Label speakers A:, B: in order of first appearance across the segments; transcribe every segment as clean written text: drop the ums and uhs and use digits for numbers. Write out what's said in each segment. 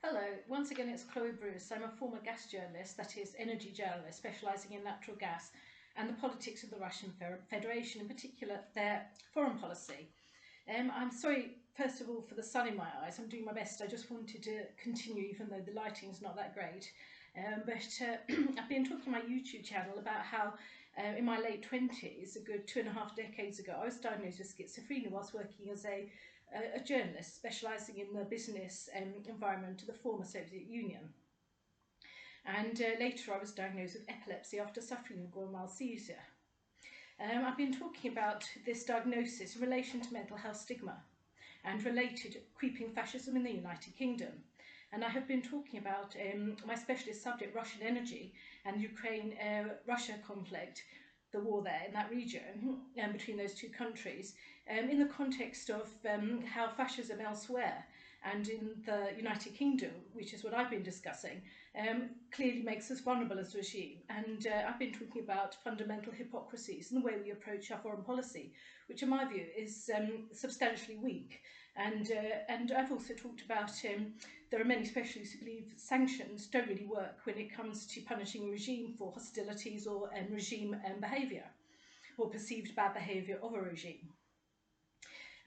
A: Hello, once again it's Chloe Bruce. I'm a former gas journalist, that is energy journalist, specialising in natural gas and the politics of the Russian Federation, in particular their foreign policy. I'm sorry, first of all, for the sun in my eyes. I'm doing my best. I just wanted to continue even though the lighting's not that great. I've been talking on my YouTube channel about how in my late 20s, a good 2.5 decades ago, I was diagnosed with schizophrenia whilst working as a journalist specialising in the business environment of the former Soviet Union. And later I was diagnosed with epilepsy after suffering a grand mal seizure. I've been talking about this diagnosis in relation to mental health stigma and related creeping fascism in the United Kingdom. And I have been talking about my specialist subject, Russian energy, and Ukraine-Russia conflict, the war there in that region between those two countries, in the context of how fascism elsewhere and in the United Kingdom, which is what I've been discussing, clearly makes us vulnerable as a regime. And I've been talking about fundamental hypocrisies in the way we approach our foreign policy, which in my view is substantially weak. And I've also talked about there are many specialists who believe sanctions don't really work when it comes to punishing a regime for hostilities or regime behaviour or perceived bad behaviour of a regime.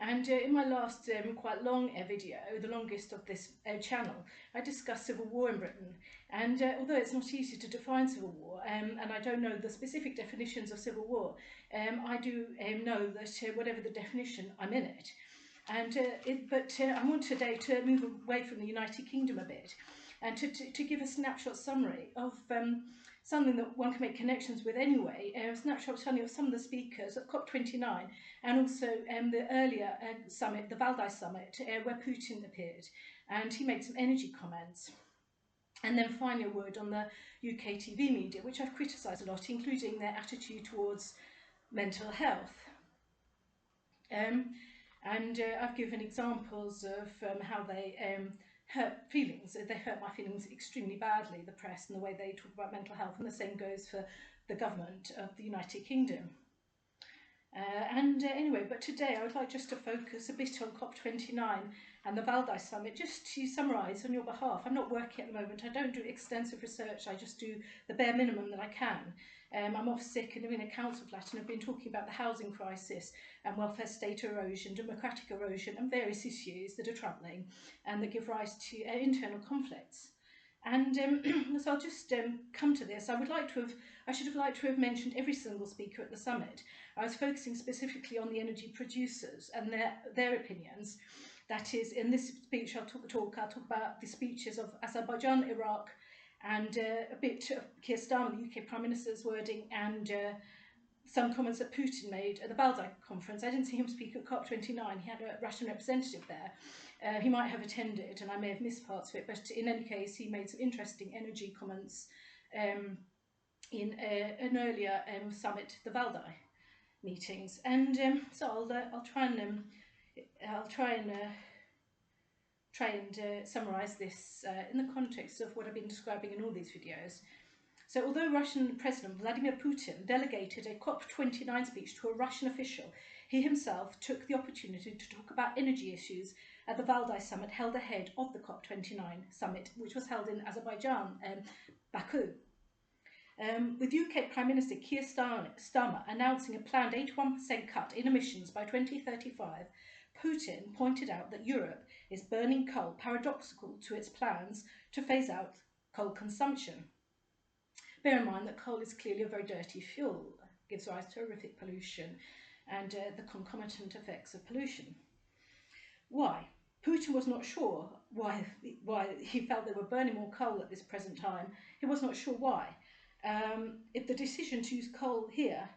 A: And in my last quite long video, the longest of this channel, I discussed civil war in Britain. And although it's not easy to define civil war, and I don't know the specific definitions of civil war, I do know that whatever the definition, I'm in it. And I want today to move away from the United Kingdom a bit and to give a snapshot summary of something that one can make connections with anyway, a snapshot summary of some of the speakers at COP29 and also the earlier summit, the Valdai summit, where Putin appeared, and he made some energy comments. And then finally a word on the UK TV media, which I've criticised a lot, including their attitude towards mental health. I've given examples of how they hurt feelings. They hurt my feelings extremely badly, the press and the way they talk about mental health, and the same goes for the government of the United Kingdom. Anyway, but today I would like just to focus a bit on COP29 and the Valdai summit, just to summarise on your behalf. I'm not working at the moment, I don't do extensive research, I just do the bare minimum that I can. I'm off sick and I'm in a council flat, and I've been talking about the housing crisis and welfare state erosion, democratic erosion and various issues that are troubling and that give rise to internal conflicts. And so I'll just come to this. I should have liked to have mentioned every single speaker at the summit. I was focusing specifically on the energy producers and their opinions. That is, in this speech I'll talk about the speeches of Azerbaijan, Iraq, and a bit of Keir Starmer, the UK Prime Minister's wording, and some comments that Putin made at the Valdai conference. I didn't see him speak at COP29. He had a Russian representative there. He might have attended, and I may have missed parts of it, but in any case, he made some interesting energy comments in an earlier summit, the Valdai meetings. And so I'll try and summarise this in the context of what I've been describing in all these videos. So although Russian President Vladimir Putin delegated a COP29 speech to a Russian official, he himself took the opportunity to talk about energy issues at the Valdai summit held ahead of the COP29 summit, which was held in Azerbaijan, Baku. With UK Prime Minister Keir Starmer announcing a planned 81% cut in emissions by 2035, Putin pointed out that Europe is burning coal paradoxical to its plans to phase out coal consumption. Bear in mind that coal is clearly a very dirty fuel, gives rise to horrific pollution and the concomitant effects of pollution. Why? Putin was not sure why he felt they were burning more coal at this present time. He was not sure why. If the decision to use coal here,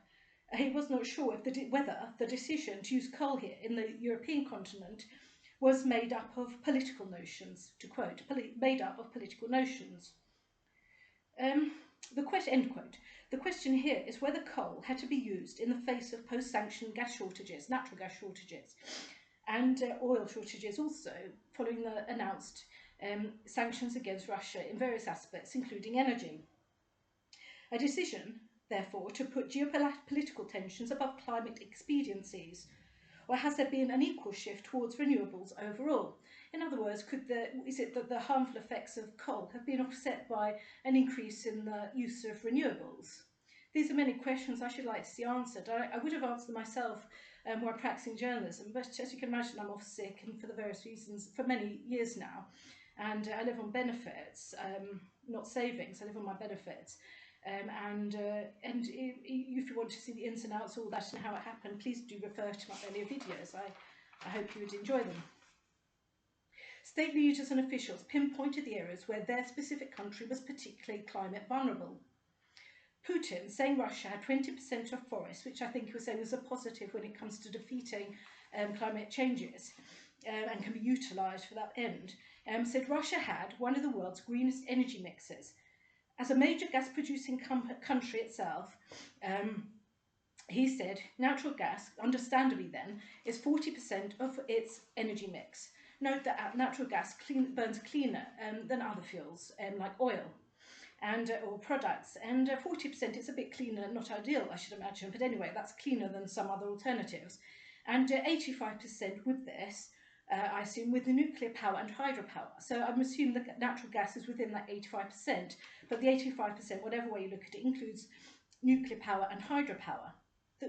A: he was not sure whether the decision to use coal here in the European continent was made up of political notions, to quote, made up of political notions. End quote. The question here is whether coal had to be used in the face of post-sanction gas shortages, natural gas shortages, and oil shortages also, following the announced sanctions against Russia in various aspects, including energy. A decision, therefore, to put geopolitical tensions above climate expediencies. Or has there been an equal shift towards renewables overall? In other other words, is it that the harmful effects of coal have been offset by an increase in the use of renewables? These are many questions I should like to see answered. I would have answered them myself while practicing journalism, but as you can imagine, I'm off sick and for the various reasons for many years now. And I live on benefits, not savings. I live on my benefits. And if you want to see the ins and outs, all that and how it happened, please do refer to my earlier videos. I hope you would enjoy them. State leaders and officials pinpointed the areas where their specific country was particularly climate vulnerable. Putin, saying Russia had 20% of forests, which I think he was saying was a positive when it comes to defeating climate changes and can be utilised for that end, said Russia had one of the world's greenest energy mixes. As a major gas-producing country itself, he said natural gas, understandably then, is 40% of its energy mix. Note that natural gas burns cleaner than other fuels, like oil or products, and 40% is a bit cleaner, not ideal, I should imagine, but anyway, that's cleaner than some other alternatives. And 85% with this, I assume, with the nuclear power and hydropower. So I'm assuming that natural gas is within that 85%, but the 85%, whatever way you look at it, includes nuclear power and hydropower.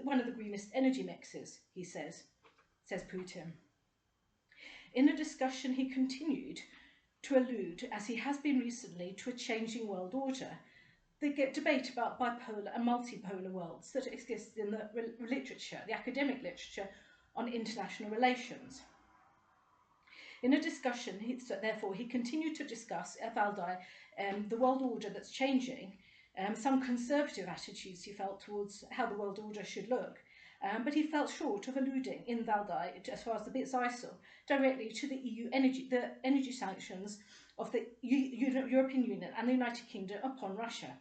A: One of the greenest energy mixes, he says Putin. In a discussion, he continued to allude, as he has been recently, to a changing world order. They get debate about bipolar and multipolar worlds that exist in the literature, the academic literature on international relations. In a discussion, therefore, he continued to discuss at Valdai the world order that's changing, some conservative attitudes he felt towards how the world order should look, but he felt short of alluding in Valdai, as far as the bits I saw, directly to the EU energy sanctions of the European Union and the United Kingdom upon Russia.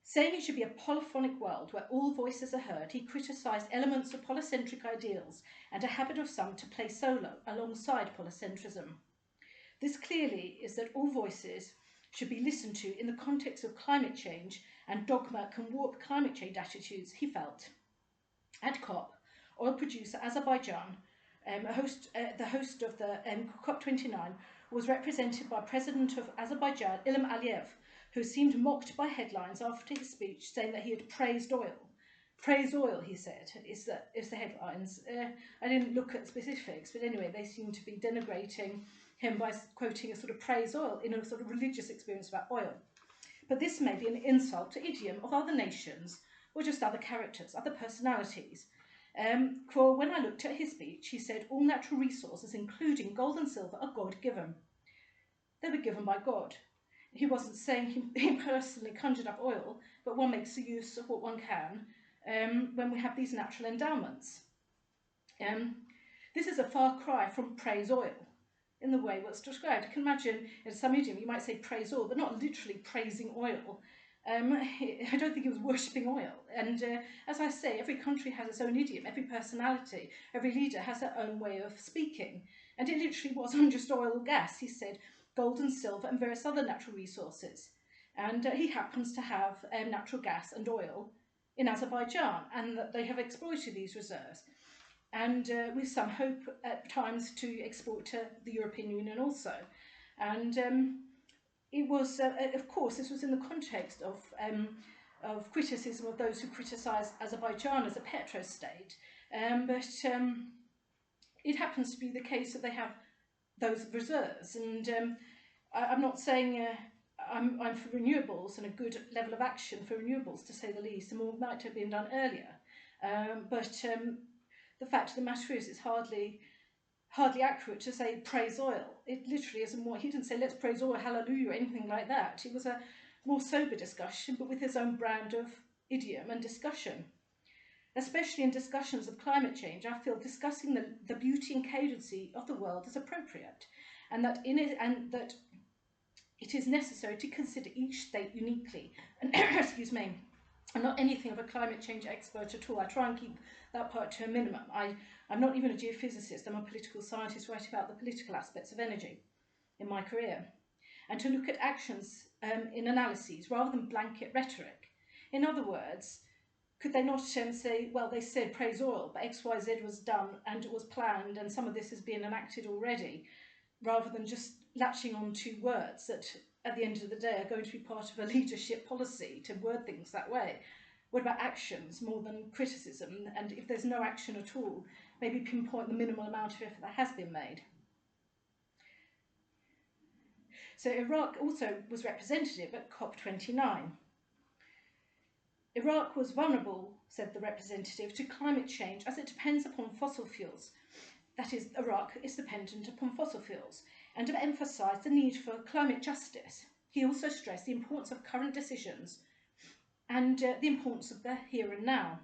A: Saying it should be a polyphonic world where all voices are heard, he criticised elements of polycentric ideals and a habit of some to play solo alongside polycentrism. This clearly is that all voices should be listened to in the context of climate change, and dogma can warp climate change attitudes, he felt. At COP, oil producer Azerbaijan, the host of the Cop29, was represented by President of Azerbaijan, Ilham Aliyev, who seemed mocked by headlines after his speech, saying that he had praised oil. Praise oil, he said, is the headlines. I didn't look at specifics, but anyway, they seem to be denigrating him by quoting a sort of praise oil in a sort of religious experience about oil. But this may be an insult to idiom of other nations, or just other characters, other personalities. For when I looked at his speech, he said all natural resources, including gold and silver, are God-given. They were given by God. He wasn't saying he personally conjured up oil, but one makes the use of what one can when we have these natural endowments. This is a far cry from praise oil in the way what's described. You can imagine in some idiom you might say praise oil, but not literally praising oil. I don't think he was worshipping oil. And as I say, every country has its own idiom, every personality, every leader has their own way of speaking. And it literally wasn't just oil or gas. He said gold and silver and various other natural resources. And he happens to have natural gas and oil in Azerbaijan, and that they have exploited these reserves. And with some hope at times to export to the European Union also. And it was, of course, this was in the context of criticism of those who criticised Azerbaijan as a petrostate. But it happens to be the case that they have those reserves. And I'm not saying I'm for renewables and a good level of action for renewables, to say the least, and more might have been done earlier. But the fact of the matter is, it's hardly accurate to say praise oil. It literally isn't what he didn't say. Let's praise oil, hallelujah, or anything like that. It was a more sober discussion, but with his own brand of idiom and discussion. Especially in discussions of climate change, I feel discussing the beauty and cadency of the world is appropriate, and that it is necessary to consider each state uniquely. And excuse me, I'm not anything of a climate change expert at all. I try and keep that part to a minimum. I'm not even a geophysicist. I'm a political scientist writing about the political aspects of energy in my career. And to look at actions in analyses rather than blanket rhetoric. In other words, could they not say, well, they said praise oil, but X, Y, Z was done and it was planned and some of this has been enacted already. rather than just latching on to words that at the end of the day are going to be part of a leadership policy to word things that way. What about actions more than criticism? And if there's no action at all, maybe pinpoint the minimal amount of effort that has been made. So Iraq also was representative at COP29. Iraq was vulnerable, said the representative, to climate change as it depends upon fossil fuels. That is, Iraq is dependent upon fossil fuels, and to emphasise the need for climate justice. He also stressed the importance of current decisions and the importance of the here and now.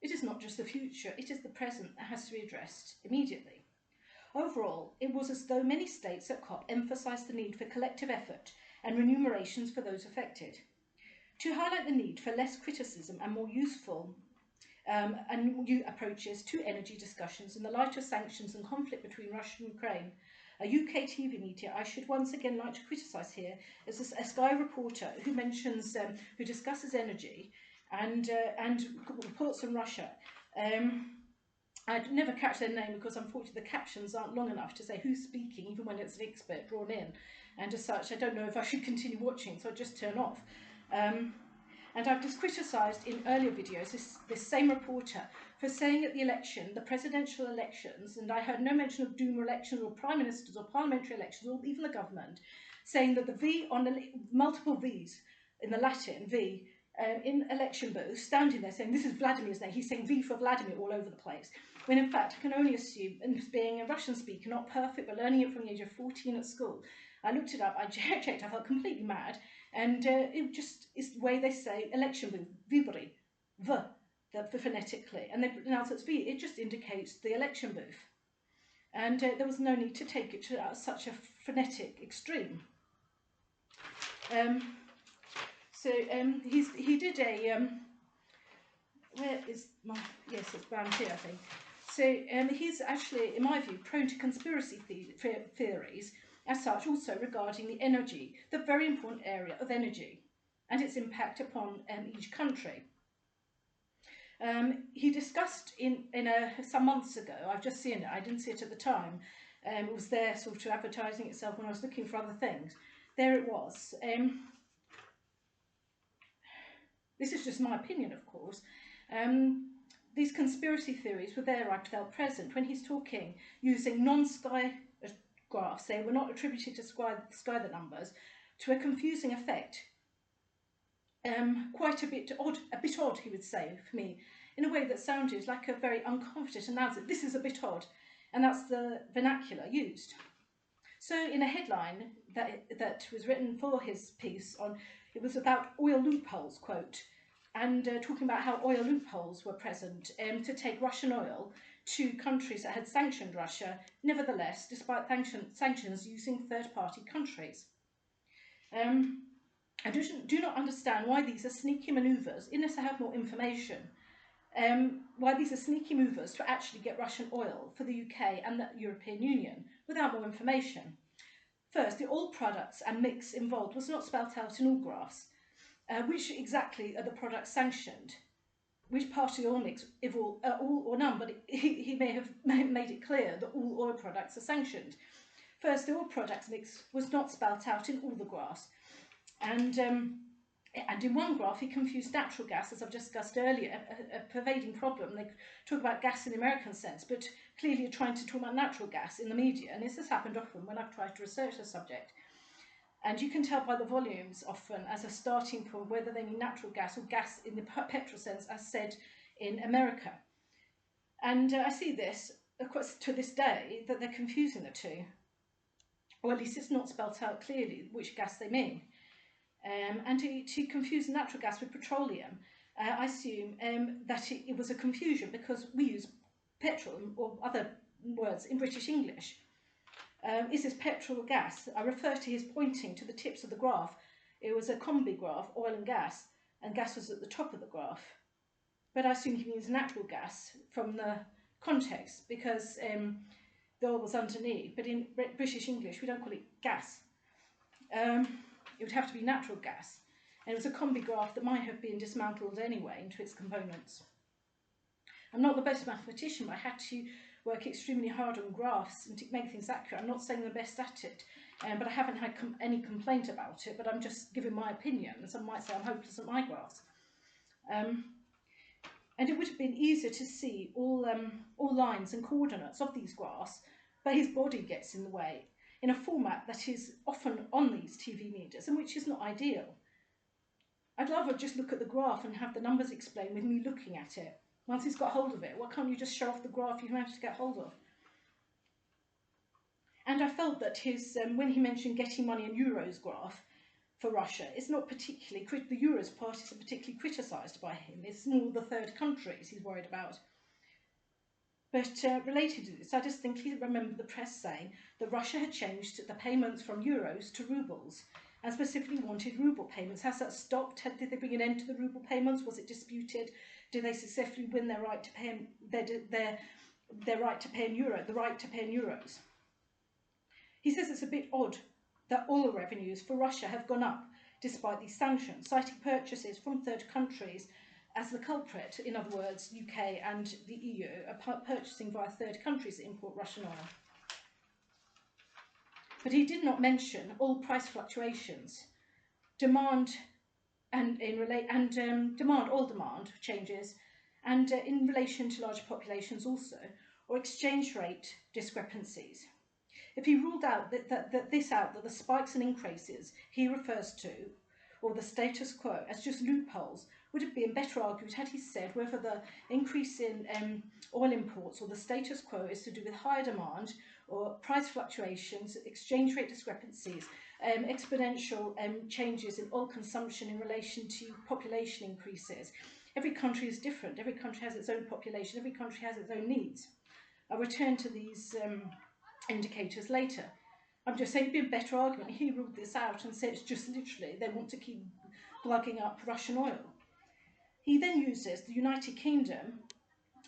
A: It is not just the future, it is the present that has to be addressed immediately. Overall, it was as though many states at COP emphasised the need for collective effort and remunerations for those affected. To highlight the need for less criticism and more useful and new approaches to energy discussions in the light of sanctions and conflict between Russia and Ukraine, a UK TV media I should once again like to criticise here is a Sky reporter who mentions, who discusses energy and reports on Russia. I'd never catch their name because unfortunately the captions aren't long enough to say who's speaking, even when it's an expert drawn in. And as such, I don't know if I should continue watching, so I just turn off. And I've just criticised in earlier videos this same reporter for saying at the election, the presidential elections, and I heard no mention of Duma elections or prime ministers or parliamentary elections or even the government, saying that the V on the multiple Vs in the Latin V in election booths, standing there saying this is Vladimir's name, he's saying V for Vladimir all over the place. When in fact I can only assume, and being a Russian speaker, not perfect, but learning it from the age of 14 at school, I looked it up, I checked, I felt completely mad, and it just is the way they say election booth, vibri, phonetically, and they pronounce it as V. It just indicates the election booth, and there was no need to take it to such a phonetic extreme. He did a where is my, yes, it's bound here, I think. So he's actually, in my view, prone to conspiracy theories as such, also regarding the energy, the very important area of energy and its impact upon each country. He discussed some months ago, I've just seen it, I didn't see it at the time, it was there sort of advertising itself when I was looking for other things. There it was. This is just my opinion, of course. These conspiracy theories were there, I felt, present when he's talking using non-sky graphs. They were not attributed to sky the numbers, to a confusing effect. Quite a bit odd, he would say, for me, in a way that sounded like a very unconfident announcement. This is a bit odd, and that's the vernacular used. So in a headline that was written for his piece on, it was about oil loopholes, quote, and talking about how oil loopholes were present to take Russian oil to countries that had sanctioned Russia, nevertheless, despite sanctions using third-party countries. I do not understand why these are sneaky manoeuvres, unless I have more information, why these are sneaky manoeuvres to actually get Russian oil for the UK and the European Union without more information. First, the oil products and mix involved was not spelt out in all graphs. Which exactly are the products sanctioned? Which part of the oil mix, if all or none, but he may have made it clear that all oil products are sanctioned. First, the oil products mix was not spelt out in all the graphs. And in one graph, he confused natural gas, as I've discussed earlier, a pervading problem. They talk about gas in the American sense, but clearly you're trying to talk about natural gas in the media. And this has happened often when I've tried to research the subject. And you can tell by the volumes often as a starting point whether they mean natural gas or gas in the petrol sense, as said in America. And I see this, of course, to this day, that they're confusing the two. Or at least it's not spelt out clearly which gas they mean. And to confuse natural gas with petroleum, I assume that it was a confusion because we use petrol or other words in British English. Is this petrol or gas? I refer to his pointing to the tips of the graph. It was a combi graph, oil and gas was at the top of the graph. But I assume he means natural gas from the context because the oil was underneath. But in British English, we don't call it gas. It would have to be natural gas. And it was a combi graph that might have been dismantled anyway into its components. I'm not the best mathematician, but I had to work extremely hard on graphs and to make things accurate. I'm not saying they're best at it, but I haven't had any complaint about it, but I'm just giving my opinion. And some might say I'm hopeless at my graphs. And it would have been easier to see all lines and coordinates of these graphs, but his body gets in the way in a format that is often on these TV medias and which is not ideal. I'd rather just look at the graph and have the numbers explained with me looking at it. Once he's got hold of it, why can't you just show off the graph you've managed to get hold of? And I felt that his, when he mentioned getting money in euros graph for Russia, it's not particularly, the euros part isn't particularly criticised by him. It's more the third countries he's worried about. But related to this, I distinctly remember the press saying that Russia had changed the payments from euros to rubles, and specifically wanted ruble payments. Has that stopped? Did they bring an end to the ruble payments? Was it disputed? Did they successfully win their right to pay in, their right to pay in euros? He says it's a bit odd that oil revenues for Russia have gone up despite these sanctions, citing purchases from third countries as the culprit. In other words, UK and the EU are purchasing via third countries that import Russian oil. But he did not mention oil price fluctuations, oil demand changes, and in relation to large populations also, or exchange rate discrepancies. If he ruled out that the spikes and increases he refers to, or the status quo, as just loopholes, would have been better argued had he said whether the increase in oil imports or the status quo is to do with higher demand or price fluctuations, exchange rate discrepancies, exponential changes in oil consumption in relation to population increases. Every country is different. Every country has its own population. Every country has its own needs. I'll return to these indicators later. I'm just saying it'd be a better argument. He ruled this out and said it's just literally they want to keep glugging up Russian oil. He then uses the United Kingdom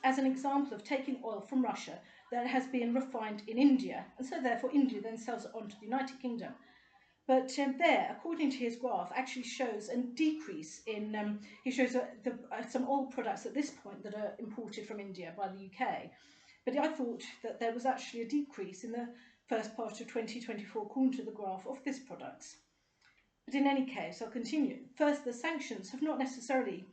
A: as an example of taking oil from Russia that has been refined in India, and so therefore India then sells it on to the United Kingdom. But there, according to his graph, actually shows a decrease in, he shows some oil products at this point that are imported from India by the UK. But I thought that there was actually a decrease in the first part of 2024 according to the graph of these products. But in any case, I'll continue. First, the sanctions have not necessarily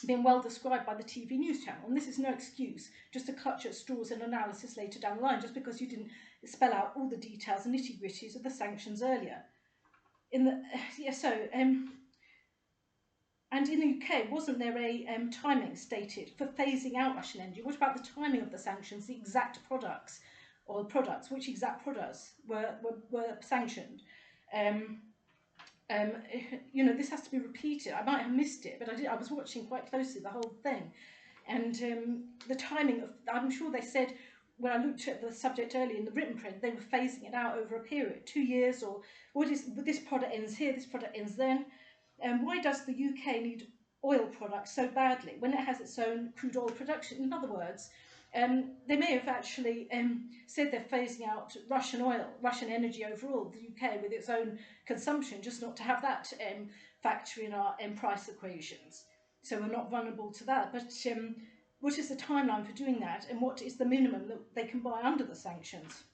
A: been well described by the TV news channel, and this is no excuse just to clutch at straws in analysis later down the line, just because you didn't spell out all the details and nitty-gritties of the sanctions earlier. And in the UK, wasn't there a timing stated for phasing out Russian energy? What about the timing of the sanctions, the exact products, or products, which exact products were sanctioned? You know, this has to be repeated. I might have missed it, but I was watching quite closely the whole thing. And the timing of, I'm sure they said, when I looked at the subject earlier in the written print, they were phasing it out over a period, 2 years, or this product ends here, this product ends then. Why does the UK need oil products so badly when it has its own crude oil production? In other words, they may have actually said they're phasing out Russian oil, Russian energy overall, the UK with its own consumption, just not to have that factor in our price equations. So we're not vulnerable to that. But what is the timeline for doing that, and what is the minimum that they can buy under the sanctions?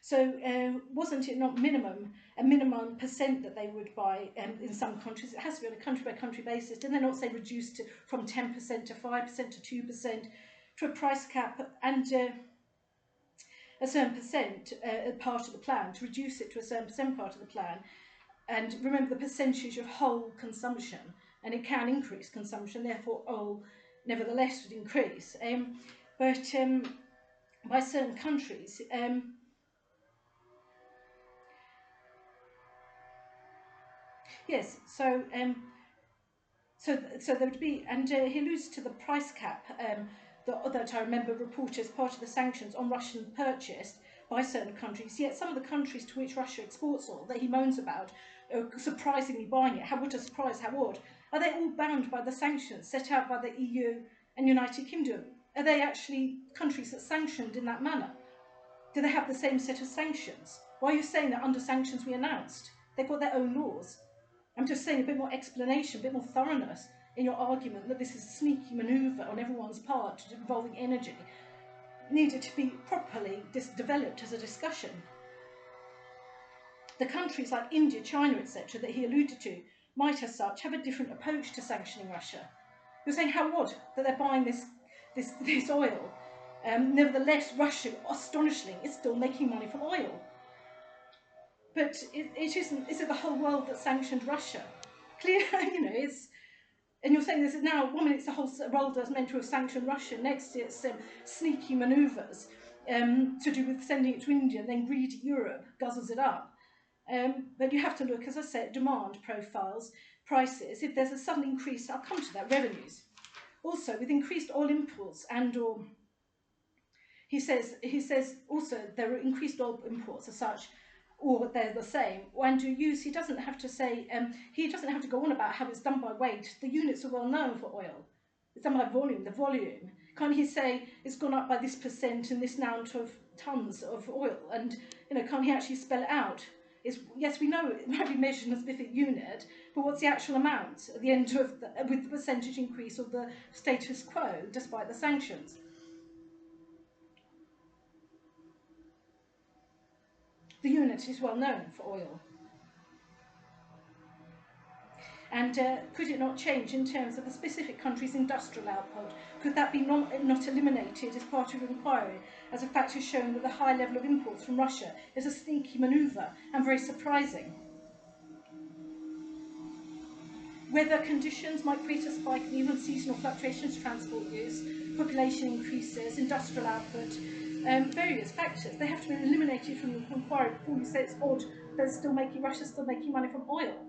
A: So wasn't it not a minimum percent that they would buy in some countries? It has to be on a country-by-country basis. Didn't they not say reduced from 10% to 5% to 2%? To a price cap and a certain percent part of the plan, to reduce it to a certain percent part of the plan. And remember the percentage of whole consumption, and it can increase consumption, therefore oil nevertheless would increase. But by certain countries, yes, so there would be, and he alludes to the price cap that I remember reported as part of the sanctions on Russian purchased by certain countries. Yet some of the countries to which Russia exports oil that he moans about are surprisingly buying it. What a surprise, how odd. Are they all bound by the sanctions set out by the EU and United Kingdom? Are they actually countries that sanctioned in that manner? Do they have the same set of sanctions? Why are you saying that under sanctions we announced? They've got their own laws. I'm just saying a bit more explanation, a bit more thoroughness. in your argument that this is a sneaky manoeuvre on everyone's part involving energy needed to be properly developed as a discussion. The countries like India, China, etc., that he alluded to might as such have a different approach to sanctioning Russia. You're saying how odd that they're buying this oil. Nevertheless, Russia, astonishingly, is still making money from oil. But it isn't. Is it the whole world that sanctioned Russia? Clearly, it's. And you're saying this is now, 1 minute it's the whole world that's meant to have sanctioned Russia, next it's sneaky manoeuvres to do with sending it to India, and then greedy Europe guzzles it up. But you have to look, as I said, demand profiles, prices. If there's a sudden increase, I'll come to that, revenues. Also, with increased oil imports and/or, he says also there are increased oil imports as such, or they're the same. And to use, he doesn't have to say, he doesn't have to go on about how it's done by weight. The units are well known for oil. It's done by volume, the volume. Can't he say it's gone up by this percent and this amount of tons of oil? And can't he actually spell it out? Yes, we know it might be measured in a specific unit, but what's the actual amount at the end of with the percentage increase of the status quo, despite the sanctions? The unit is well known for oil. And could it not change in terms of the specific country's industrial output? Could that be not eliminated as part of inquiry, as a factor showing that the high level of imports from Russia is a sneaky manoeuvre and very surprising? Weather conditions might create a spike in even seasonal fluctuations, transport use, population increases, industrial output, various factors. They have to be eliminated from the inquiry before you say it's odd that Russia's still making money from oil.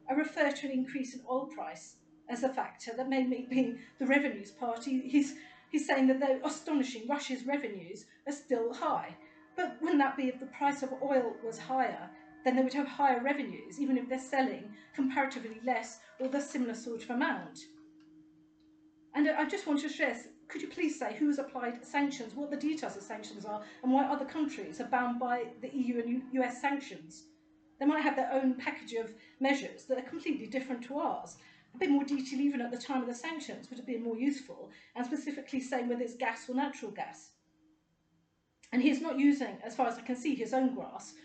A: I refer to an increase in oil price as a factor that may be the revenues part. He's saying that they're astonishing. Russia's revenues are still high. But wouldn't that be if the price of oil was higher, then they would have higher revenues, even if they're selling comparatively less or the similar sort of amount? And I just want to stress, could you please say who has applied sanctions, what the details of sanctions are, and why other countries are bound by the EU and US sanctions? They might have their own package of measures that are completely different to ours. A bit more detail even at the time of the sanctions would have been more useful, and specifically saying whether it's gas or natural gas. And he's not using, as far as I can see, his own grasp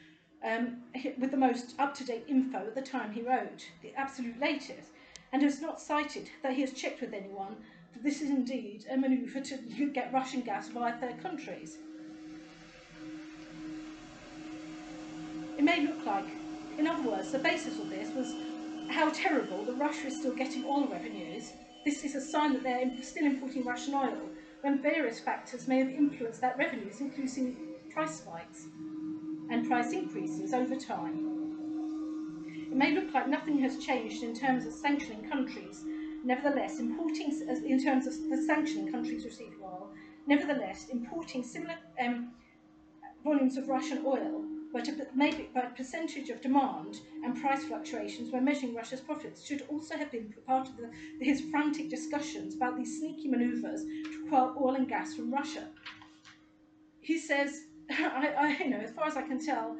A: with the most up-to-date info at the time he wrote, the absolute latest, and has not cited that he has checked with anyone that this is indeed a manoeuvre to get Russian gas via third countries. It may look like, in other words, the basis of this was how terrible that Russia is still getting oil revenues. This is a sign that they're still importing Russian oil, when various factors may have influenced that revenues, including price spikes and price increases over time. It may look like nothing has changed in terms of sanctioning countries. Nevertheless, in terms of the sanctioning countries receiving oil, nevertheless, importing similar volumes of Russian oil, but maybe by percentage of demand and price fluctuations when measuring Russia's profits, should also have been part of his frantic discussions about these sneaky manoeuvres to acquire oil and gas from Russia. He says, as far as I can tell,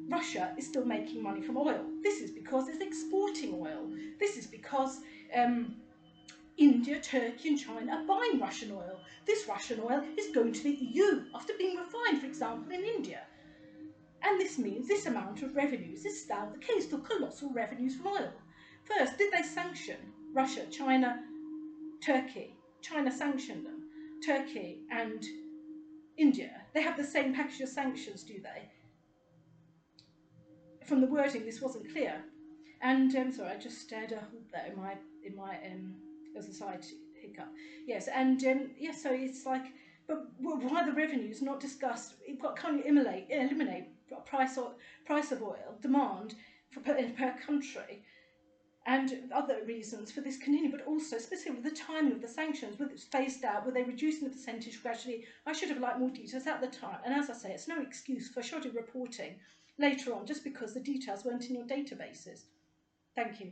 A: Russia is still making money from oil. This is because it's exporting oil. This is because India, Turkey and China are buying Russian oil. This Russian oil is going to the EU after being refined, for example, in India. And this means this amount of revenues is now the case, the colossal revenues from oil. First, did they sanction Russia, China, Turkey? China sanctioned them. Turkey and India, they have the same package of sanctions, do they? From the wording, this wasn't clear. And sorry, I just stared a hoop there in my as a side hiccup. Yes, and yes, so it's like, but why the revenues not discussed? Can't you eliminate price of oil demand per country, and other reasons for this continuing, but also specifically the timing of the sanctions, whether it's phased out, were they reducing the percentage gradually? I should have liked more details at the time, and as I say, it's no excuse for shoddy reporting later on just because the details weren't in your databases. Thank you.